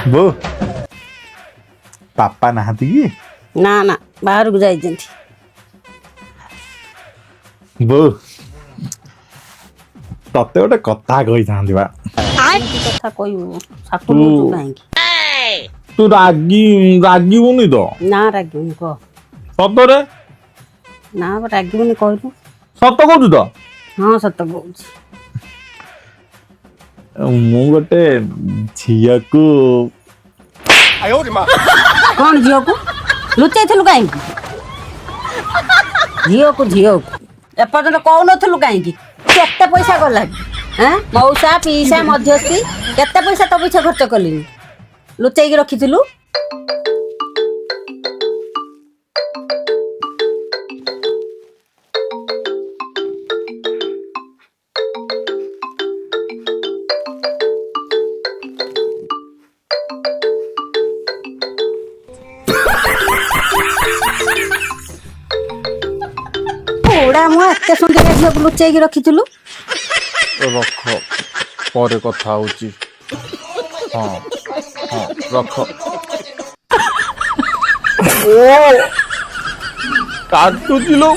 ବୋ ବାପା ନାହାନ୍ତି କି? ନା ନା ବାହାରକୁ ଯାଇଛନ୍ତି। ବୋ ତତେ ଗୋଟେ କଥା କହିଥାନ୍ତି ବା। କି କଥା କହିବୁ ସାକୁ ତୁ ଦଉଛୁ କାହିଁକି? ତୁ ରାଗିବୁନି ତ? ନା ରାଗିବୁନି କହ। ସତରେ? ନା ରାଗିବୁନି କହିଲୁ। ସତ କହୁଛୁ ତ? ହଁ ସତ କହୁଛି। ମୁଁ ଗୋଟେ ଝିଅକୁ କଣ ଝିଅକୁ ଲୁଚେଇଥିଲୁ କାହିଁକି? ଝିଅକୁ ଏପର୍ଯ୍ୟନ୍ତ କହୁନଥିଲୁ କାହିଁକି? କେତେ ପଇସା ଗଲାଣି? ମଉସା ପିଇସା ମଧ୍ୟସ୍ଥି କେତେ ପଇସା ତୋ ପିଛା ଖର୍ଚ୍ଚ କଲିଣି? ଲୁଚେଇକି ରଖିଥିଲୁ। ପୋଡ଼ା ମୁଁ ଏତେ ସୁନ୍ଦର ଝିଅକୁ ଲୁଚେଇକି ରଖିଥିଲୁ। ରଖ ପରେ କଥା ହଉଛି। ହଁ ହଁ ରଖ। ଓ କାଟୁଛି ଲୋ।